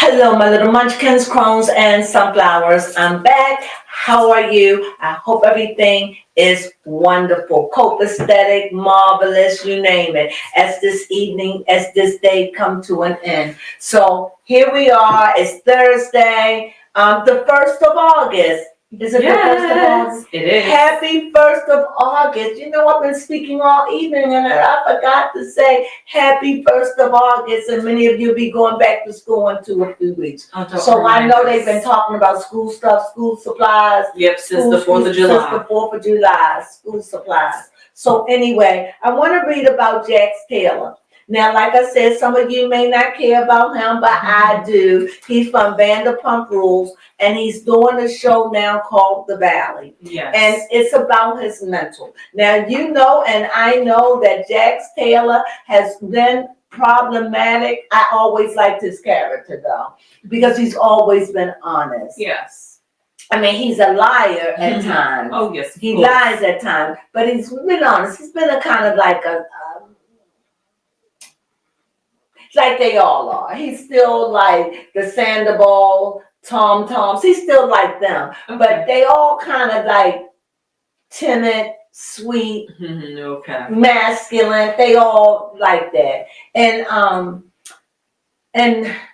Hello, my little munchkins, crones, and sunflowers. I'm back. How are you? I hope everything is wonderful, copacetic, marvelous, you name it, as this day come to an end. So here we are. It's Thursday, the 1st of August. Is it the 1st of August? It is. Happy 1st of August. You know, I've been speaking all evening and I forgot to say happy 1st of August. And many of you will be going back to school in 2 or 3 weeks. So I know they've been talking about school stuff, school supplies. Yep, since the 4th of July. Since the 4th of July, school supplies. So anyway, I want to read about Jax Taylor. Now, like I said, some of you may not care about him, but I do. He's from Vanderpump Rules, and he's doing a show now called The Valley. Yes. And it's about his mental. Now, you know, and I know that Jax Taylor has been problematic. I always liked his character, though, because he's always been honest. Yes. I mean, he's a liar at times. Oh, yes. He lies at times, but he's been honest. He's been a kind of like like they all are. He's still like the Sandoval, Tom Toms. He's still like them. Okay. But they all kind of like timid, sweet, okay, masculine. They all like that. And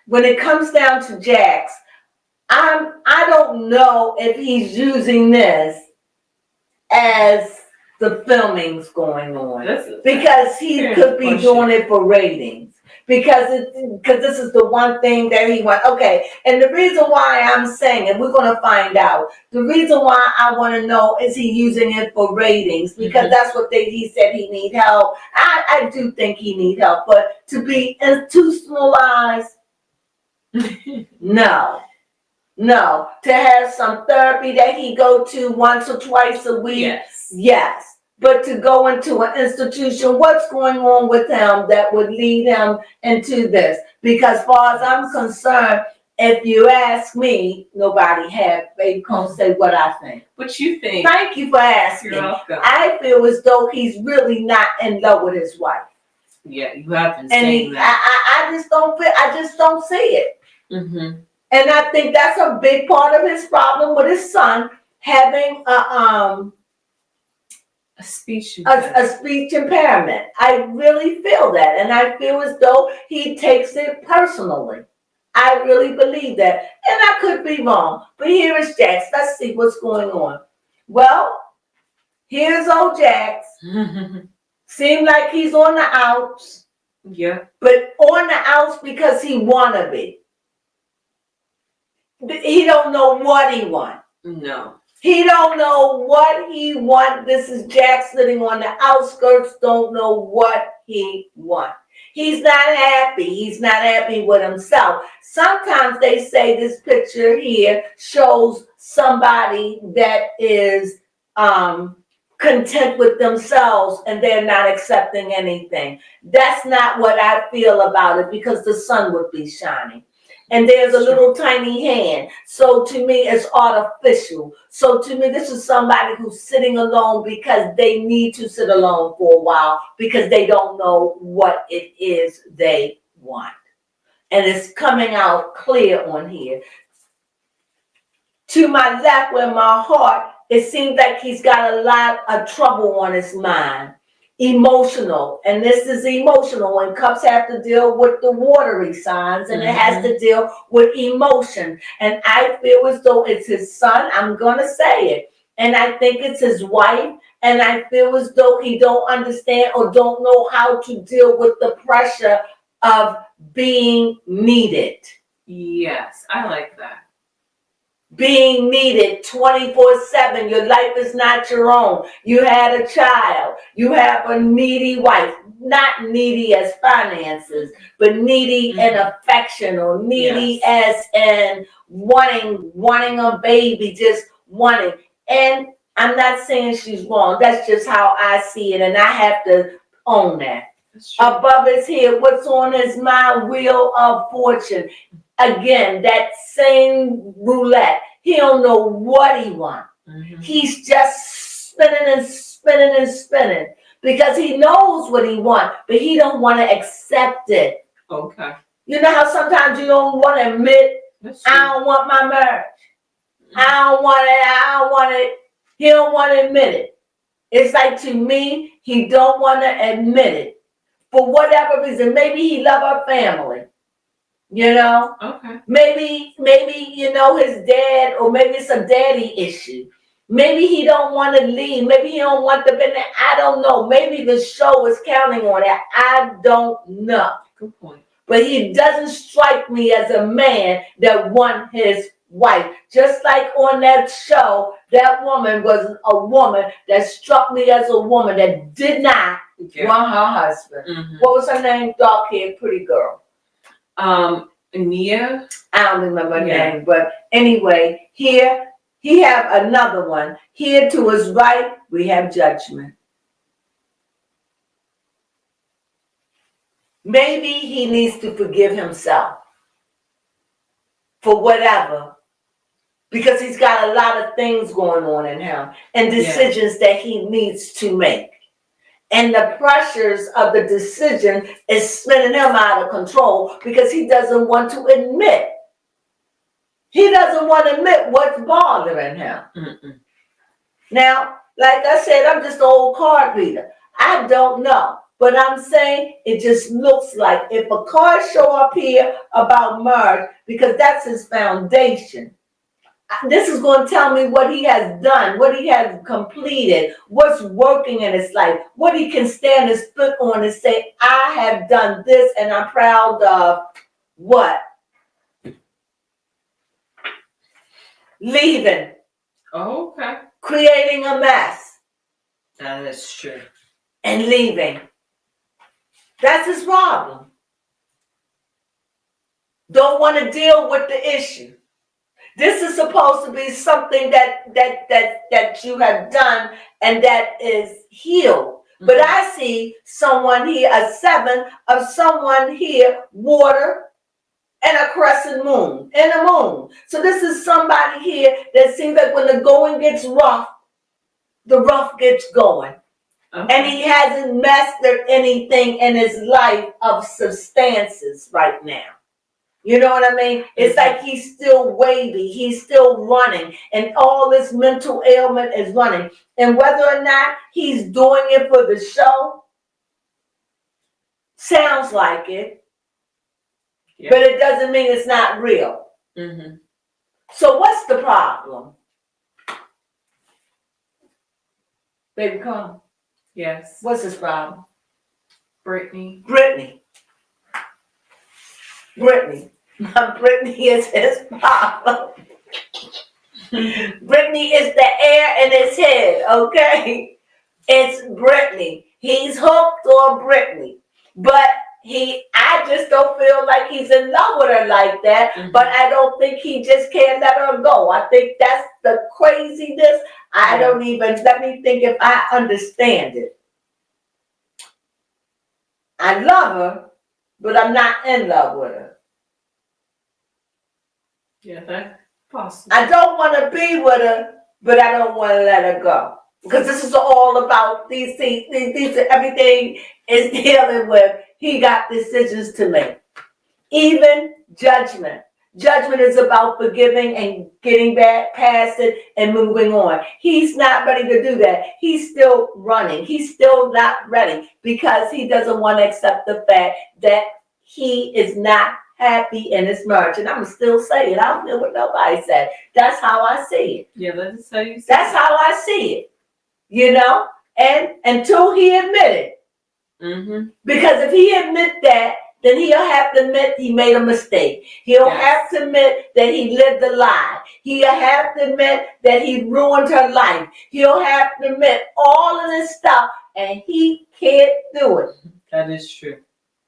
when it comes down to Jax, I don't know if he's using this as the filming's going on, because he could be doing it for ratings. Because this is the one thing that he went, okay. And the reason why I'm saying, and we're going to find out, the reason why I want to know, is he using it for ratings? Because that's what he said he need help. I do think he need help, but to be institutionalized, no. To have some therapy that he go to once or twice a week, yes. But to go into an institution, what's going on with him that would lead him into this? Because as far as I'm concerned, if you ask me, nobody have. They can't say what I think. What you think? Thank you for asking. You're welcome. I feel as though he's really not in love with his wife. Yeah, you have been saying that. I just don't see it. Mm-hmm. And I think that's a big part of his problem with his son having a speech impairment. I really feel that. And I feel as though he takes it personally. I really believe that. And I could be wrong. But here is Jax. Let's see what's going on. Well, here's old Jax. Seems like he's on the outs. Yeah. But on the outs because he wanna be. He don't know what he wants. No. He don't know what he wants. This is Jack sitting on the outskirts, don't know what he wants. He's not happy. He's not happy with himself. Sometimes they say this picture here shows somebody that is content with themselves and they're not accepting anything. That's not what I feel about it, because the sun would be shining. And there's a little tiny hand. So to me, it's artificial. So to me, this is somebody who's sitting alone because they need to sit alone for a while because they don't know what it is they want. And it's coming out clear on here. To my left, where my heart, it seems like he's got a lot of trouble on his mind. Emotional, and this is emotional, and cups have to deal with the watery signs, and it has to deal with emotion. And I feel as though it's his son. I'm gonna say it, and I think it's his wife, and I feel as though he don't understand or don't know how to deal with the pressure of being needed. Yes, I like that. Being needed 24/7. Your life is not your own. You had a child. You have a needy wife. Not needy as finances, but needy in affection, or needy as in wanting a baby, just wanting. And I'm not saying she's wrong. That's just how I see it, and I have to own that. Above his head, what's on his mind? Wheel of Fortune. Again, that same roulette. He don't know what he wants. He's just spinning and spinning and spinning because he knows what he wants, but he don't want to accept it. Okay. You know how sometimes you don't want to admit, That's I true. don't want my marriage. I don't want it. I don't want it. He don't want to admit it. It's like, to me, he don't want to admit it for whatever reason. Maybe he love our family. You know, Okay. maybe you know his dad, or maybe it's a daddy issue. Maybe he don't want to leave. Maybe he don't want the business. I don't know. Maybe the show is counting on it. I don't know. Good point. But he doesn't strike me as a man that want his wife. Just like on that show, that woman was a woman that struck me as a woman that did not want her husband. Mm-hmm. What was her name? Dark haired, pretty girl. Nia. I don't remember her name, but anyway, here he have another one. Here to his right, we have judgment. Maybe he needs to forgive himself for whatever, because he's got a lot of things going on in him and decisions that he needs to make. And the pressures of the decision is spinning him out of control because he doesn't want to admit. He doesn't want to admit what's bothering him. Mm-mm. Now, like I said, I'm just an old card reader. I don't know. But I'm saying it just looks like if a card show up here about marriage, because that's his foundation, this is going to tell me what he has done, what he has completed, what's working in his life, what he can stand his foot on and say, I have done this and I'm proud of what? Leaving. Oh, okay. Creating a mess. That is true. And leaving. That's his problem. Don't want to deal with the issue. This is supposed to be something that you have done and that is healed. But I see someone here, a 7 of someone here, water and a crescent moon and a moon. So this is somebody here that seems like when the going gets rough, the rough gets going. Okay. And he hasn't mastered anything in his life of substances right now. You know what I mean? It's like he's still wavy. He's still running. And all this mental ailment is running. And whether or not he's doing it for the show, sounds like it. Yeah. But it doesn't mean it's not real. Mm-hmm. So what's the problem? Baby, come. Yes. What's his problem? Brittany. Brittany. Brittany is his problem. Brittany is the air in his head, okay? It's Brittany. He's hooked on Brittany. But I just don't feel like he's in love with her like that. Mm-hmm. But I don't think he just can't let her go. I think that's the craziness. I don't even, let me think if I understand it. I love her, but I'm not in love with her. Yeah, that's possible. I don't want to be with her, but I don't want to let her go. Because this is all about these everything is dealing with. He got decisions to make. Even judgment. Judgment is about forgiving and getting back past it and moving on. He's not ready to do that. He's still running. He's still not ready because he doesn't want to accept the fact that he is not happy in his marriage. And I'm still saying, I don't know what nobody said. That's how I see it. Yeah, that's how you see That's how I see it. You know? And until he admit it. Mm-hmm. Because if he admit that, then he'll have to admit he made a mistake. He'll have to admit that he lived a lie. He'll have to admit that he ruined her life. He'll have to admit all of this stuff, and he can't do it. That is true.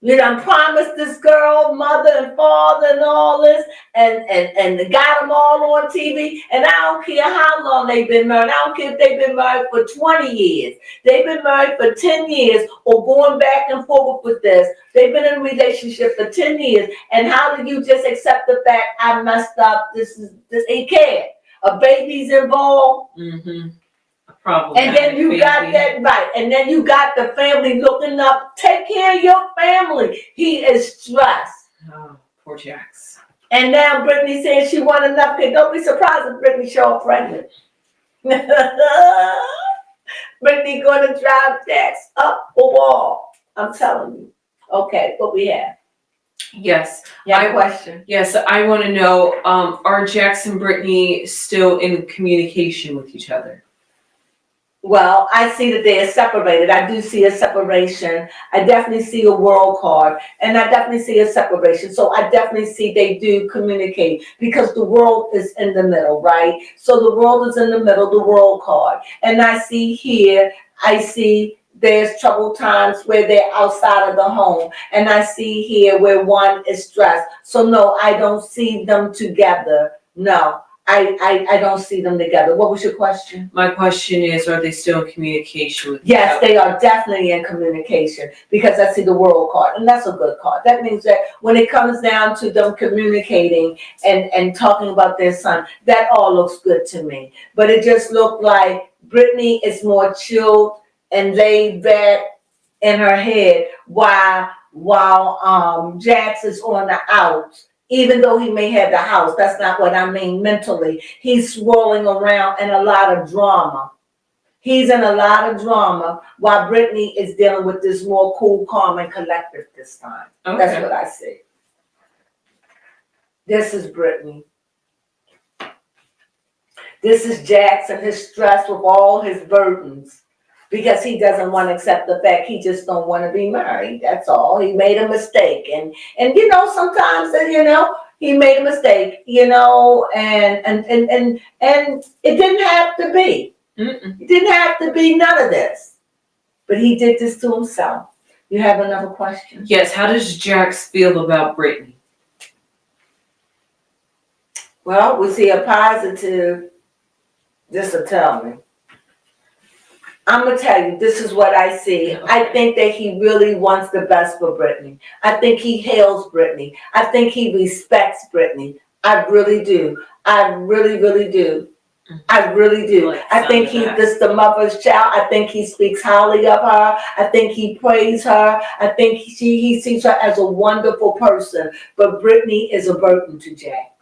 You done promised this girl, mother and father and all this, and got them all on TV. And I don't care how long they've been married. I don't care if they've been married for 20 years. They've been married for 10 years or going back and forth with this. They've been in a relationship for 10 years. And how do you just accept the fact I messed up? This he can't. A baby's involved. Mm-hmm. And then you got that right. And then you got the family looking up. Take care of your family. He is stressed. Oh, poor Jax. And now Brittany saying she want enough kids. Don't be surprised if Brittany show up pregnant. Brittany gonna drive Jax up the wall. I'm telling you. Okay, what we have? Yes. You have a question? Yes, I want to know, are Jax and Brittany still in communication with each other? Well, I see that they are separated. I do see a separation. I definitely see a world card, and I definitely see a separation. So I definitely see they do communicate because the world is in the middle, right? So the world is in the middle, the world card. And I see here, I see there's troubled times where they're outside of the home. And I see here where one is stressed. So no, I don't see them together. No. I don't see them together. What was your question? My question is, are they still in communication with each Yes, other? they are definitely in communication because I see the world card, and that's a good card. That means that when it comes down to them communicating and talking about their son, that all looks good to me. But it just looked like Brittany is more chilled and laid back in her head while Jax is on the outs. Even though he may have the house, that's not what I mean mentally. He's swirling around in a lot of drama. He's in a lot of drama while Brittany is dealing with this more cool, calm, and collective this time. Okay. That's what I see. This is Brittany. This is Jax and his stress with all his burdens. Because he doesn't want to accept the fact he just don't want to be married. That's all. He made a mistake. And sometimes he made a mistake, and it didn't have to be. Mm-mm. It didn't have to be none of this. But he did this to himself. You have another question? Yes, how does Jax feel about Brittany? Well, we see a positive. This will tell me. I'm going to tell you, this is what I see. Okay. I think that he really wants the best for Brittany. I think he hails Brittany. I think he respects Brittany. I really do. I really, really do. I really do. I think this is the mother's child. I think he speaks highly of her. I think he praise her. I think he sees her as a wonderful person. But Brittany is a burden to Jax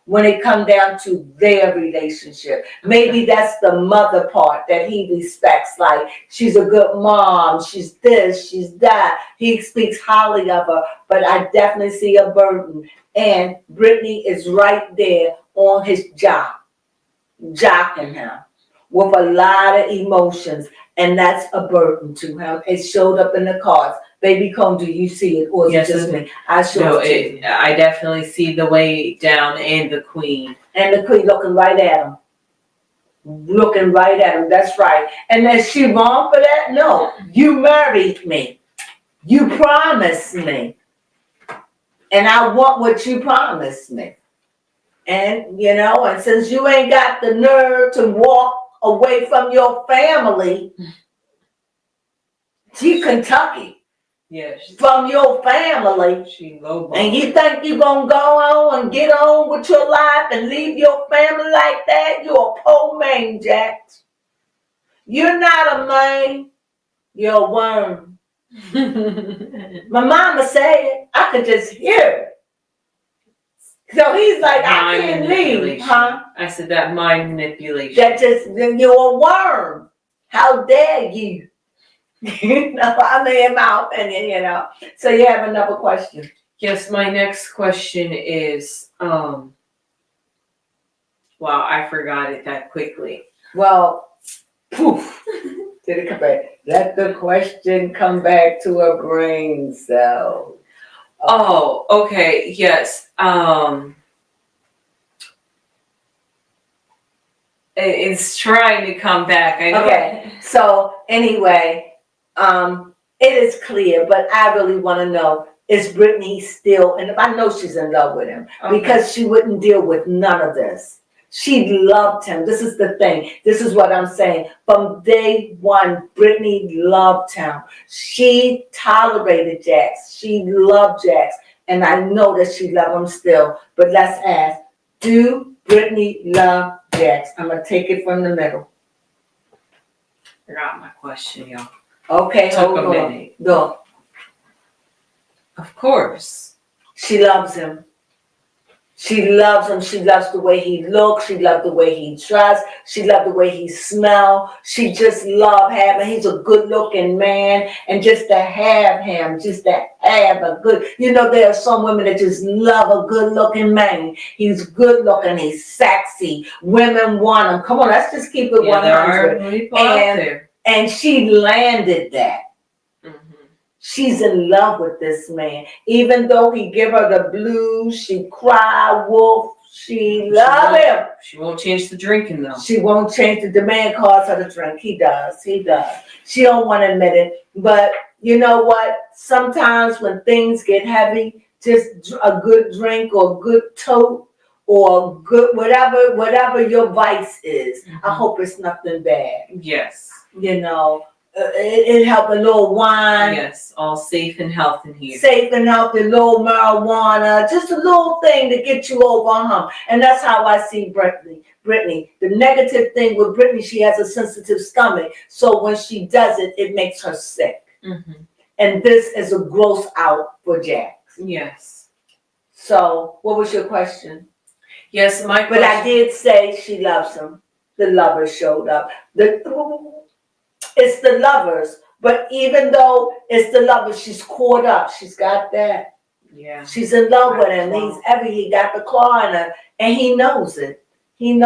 when it comes down to their relationship. Maybe that's the mother part that he respects. Like, she's a good mom. She's this, she's that. He speaks highly of her. But I definitely see a burden. And Brittany is right there on his job, jocking him with a lot of emotions, and that's a burden to him. It showed up in the cards. Baby Crone, do you see it, or is it just me? I showed it to you. I definitely see the way down and the queen. And the queen looking right at him. Looking right at him, that's right. And is she wrong for that? No. You married me. You promised me. And I want what you promised me. And, and since you ain't got the nerve to walk away from your family to Kentucky, Yes. from your family, She lowballed. and you think you're going to go on and get on with your life and leave your family like that, you're a poor man, Jax. You're not a man, you're a worm. My mama said it. I could just hear it. So he's like, I can't leave, huh? I said that mind manipulation. That just, you're a worm. How dare you? I mean, in my opinion, So you have another question? Yes, my next question is, wow, I forgot it that quickly. Well, poof, did it come back? Let the question come back to a brain cell. Oh, okay, yes. It's trying to come back. I know. Okay, so anyway, it is clear, but I really want to know, is Brittany still, and I know she's in love with him, because she wouldn't deal with none of this. She loved him. This is the thing. This is what I'm saying. From day one, Brittany loved him. She tolerated Jax. She loved Jax. And I know that she loved him still. But let's ask, do Brittany love Jax? I'm going to take it from the middle. Forgot my question, y'all. Okay, Took hold a on. minute. Go. Of course. She loves him. She loves him. She loves the way he looks. She loves the way he dresses. She loves the way he smells. She just loves having. He's a good-looking man, and just to have him, just to have a good. There are some women that just love a good-looking man. He's good-looking. He's sexy. Women want him. Come on, let's just keep it 100. There are people out there. And she landed that. Mhm. She's in love with this man. Even though he give her the blues, she cry, wolf, she love him. She won't change the drinking though. She won't change the man calls her to drink. He does. She don't want to admit it. But you know what? Sometimes when things get heavy, just a good drink or a good tote or good whatever your vice is. Mhm. I hope it's nothing bad. Yes. It help a little wine. Yes, all safe and healthy in here. Safe and healthy, a little marijuana, just a little thing to get you over a hump. And that's how I see Brittany. The negative thing with Brittany, she has a sensitive stomach. So when she does it, it makes her sick. Mm-hmm. And this is a gross out for Jax. Yes. So what was your question? Yes, my question. But I did say she loves him. The lover showed up. It's the lovers, but even though it's the lovers, she's caught up. She's got that. Yeah. She's in love with him. He got the claw in her, and he knows it. And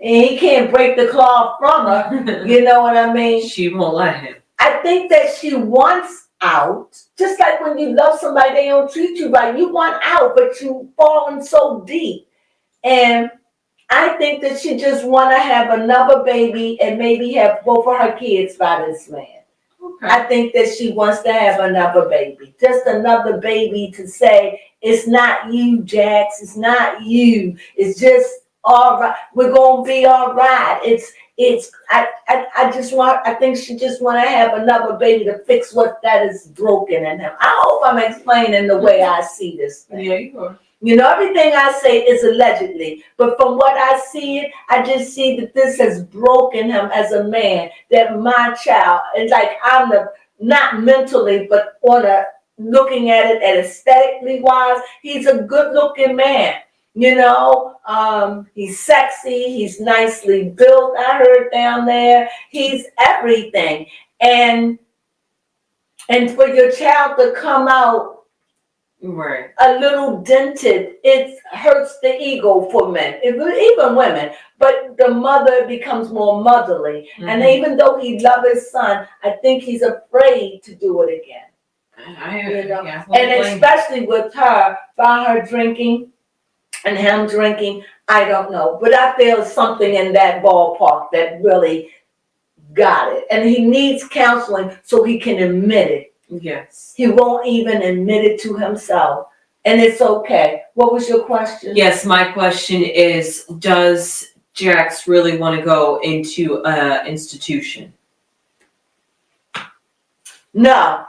he can't break the claw from her. You know what I mean? She won't let him. I think that she wants out. Just like when you love somebody, they don't treat you right. You want out, but you've fallen so deep. And I think that she just want to have another baby and maybe have both of her kids by this man. Okay. I think that she wants to have another baby. Just another baby to say, it's not you, Jax. It's not you. It's just all right. We're going to be all right. I think she just want to have another baby to fix what that is broken in him. I hope I'm explaining the way I see this thing. Yeah, you are. Everything I say is allegedly, but from what I see it, I just see that this has broken him as a man, that my child, it's like not mentally, but looking at it aesthetically wise, he's a good looking man. He's sexy, he's nicely built, I heard down there, he's everything. And for your child to come out right, a little dented, it hurts the ego for men, even women. But the mother becomes more motherly. Mm-hmm. And even though he loves his son, I think he's afraid to do it again. Yeah, and especially with her, by her drinking and him drinking, I don't know. But I feel something in that ballpark that really got it. And he needs counseling so he can admit it. Yes. He won't even admit it to himself. And it's okay. What was your question? Yes, my question is, does Jax really want to go into an institution? No.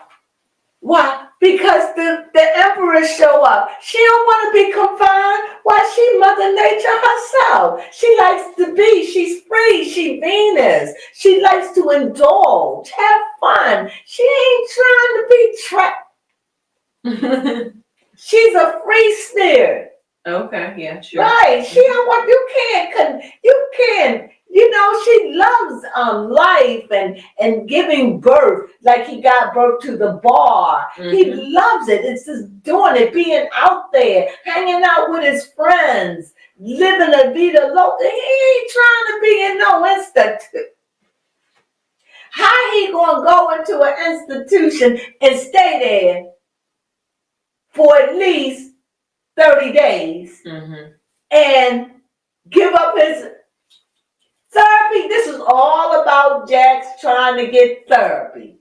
Why? Because the emperors show up. She don't want to be confined. Why? She Mother Nature herself. She likes to be. She's free. She Venus. She likes to indulge, have fun. She ain't trying to be trapped. She's a free spirit. Okay, yeah, sure. Right. She don't want, you can't. She loves life and giving birth, like he got birth to the bar. Mm-hmm. He loves it. It's just doing it, being out there, hanging out with his friends, living a vida loca. He ain't trying to be in no institute. How he gonna go into an institution and stay there for at least 30 days and give up his therapy? This is all about Jax trying to get therapy.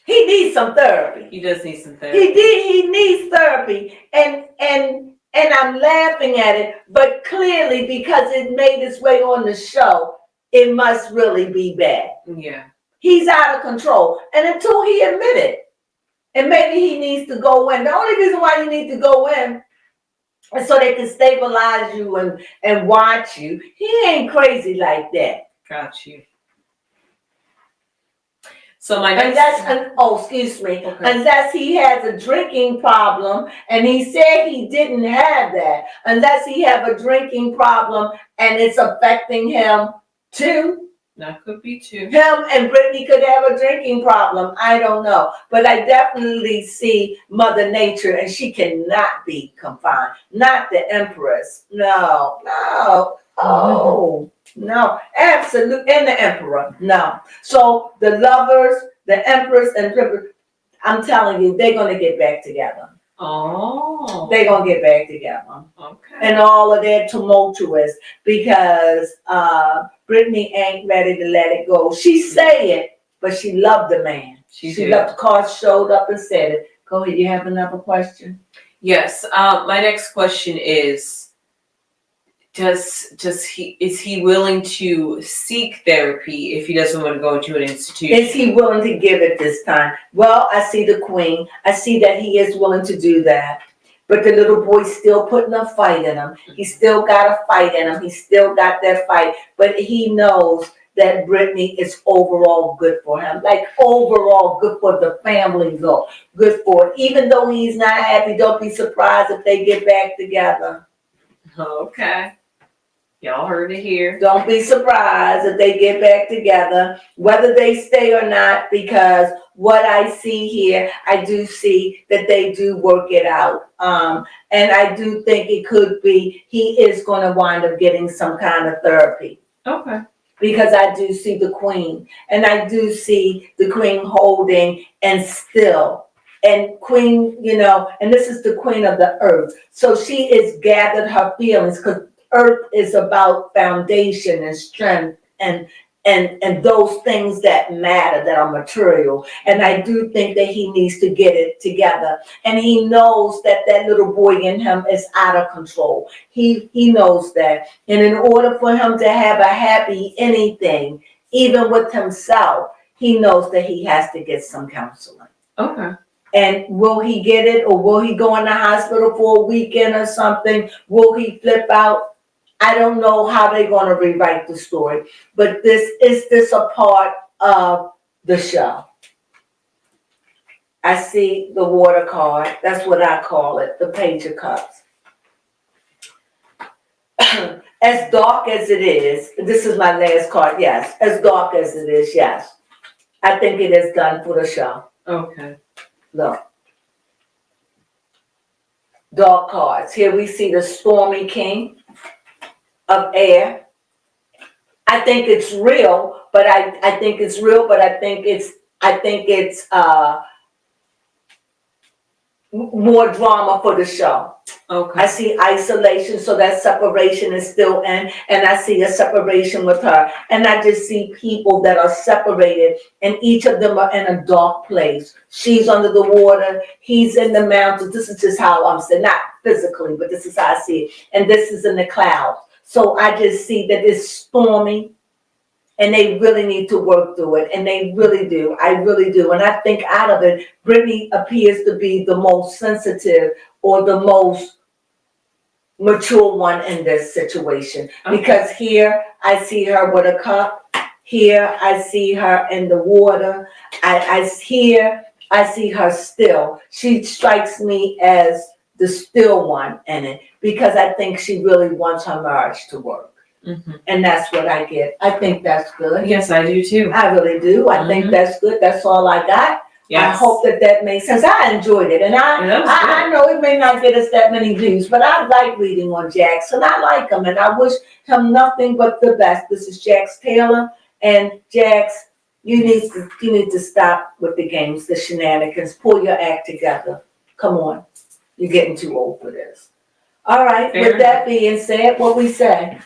He needs some therapy. He does need some therapy. He needs therapy. And I'm laughing at it, but clearly because it made its way on the show, it must really be bad. Yeah. He's out of control. And until he admit it, and maybe he needs to go in. The only reason why you need to go in is so they can stabilize you and watch you. He ain't crazy like that. Got you. So my next. Excuse me, Okay. unless he has a drinking problem, and he said he didn't have that, unless he have a drinking problem and it's affecting him too. That could be too. Him and Brittany could have a drinking problem. I don't know. But I definitely see Mother Nature, and she cannot be confined. Not the Empress. No. Oh, no. Absolutely. And the Emperor. No. So the lovers, the Empress, and I'm telling you, they're going to get back together. Oh. They're going to get back together. Okay. And all of that tumultuous because Brittany ain't ready to let it go. She say it, but she loved the man. She loved the card, showed up and said it. Go ahead, you have another question? Yes. My next question is, is he willing to seek therapy if he doesn't want to go into an institution? Is he willing to give it this time? Well, I see the Queen. I see that he is willing to do that. But the little boy's still putting a fight in him. He's still got a fight in him. He's still got that fight. But he knows that Brittany is overall good for him. Like overall good for the family, though. Good for it. Even though he's not happy, don't be surprised if they get back together. Okay. Y'all heard it here. Don't be surprised if they get back together, whether they stay or not, because what I see here, I do see that they do work it out. And I do think it could be he is going to wind up getting some kind of therapy. Okay. Because I do see the Queen, and I do see the Queen holding and still. And Queen, and this is the Queen of the earth. So she is gathered her feelings, because earth is about foundation and strength and those things that matter, that are material. And I do think that he needs to get it together. And he knows that that little boy in him is out of control. He knows that. And in order for him to have a happy anything, even with himself, he knows that he has to get some counseling. Okay. And will he get it, or will he go in the hospital for a weekend or something? Will he flip out? I don't know how they're going to rewrite the story, but is this a part of the show? I see the water card. That's what I call it, the Page of Cups. As dark as it is, this is my last card, yes. As dark as it is, yes. I think it is done for the show. Okay. Look. Dark cards. Here we see the Stormy King of air. I think it's real, but I think it's more drama for the show. Okay. I see isolation, so that separation is still in, and I see a separation with her. And I just see people that are separated, and each of them are in a dark place. She's under the water, he's in the mountains. This is just how I'm saying, not physically, but this is how I see it. And this is in the clouds. So I just see that it's stormy, and they really need to work through it, and they really do. I really do. And I think out of it, Brittany appears to be the most sensitive or the most mature one in this situation. Okay. Because here I see her with a cup. Here I see her in the water. I see her still. She strikes me as the still one in it, because I think she really wants her marriage to work. Mm-hmm. And that's what I get. I think that's good. Yes, I do too. I really do. I think that's good. That's all I got. Yes. I hope that makes sense. I enjoyed it. And I know it may not get us that many views, but I like reading on Jax, and I like him, and I wish him nothing but the best. This is Jax Taylor, and Jax, you need to stop with the games, the shenanigans. Pull your act together. Come on. You're getting too old for this. All right. Fair With that being said, what we say?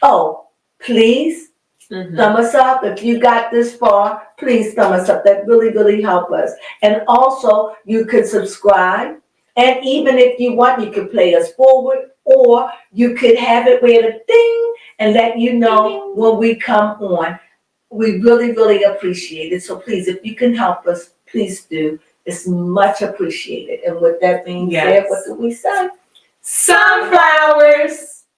Oh, please thumb us up. If you got this far, please thumb us up. That really, really help us. And also, you could subscribe. And even if you want, you could play us forward, or you could have it where the ding and let you know when we come on. We really, really appreciate it. So please, if you can help us, please do. It's much appreciated. And with that being said, what do we say? Sunflowers.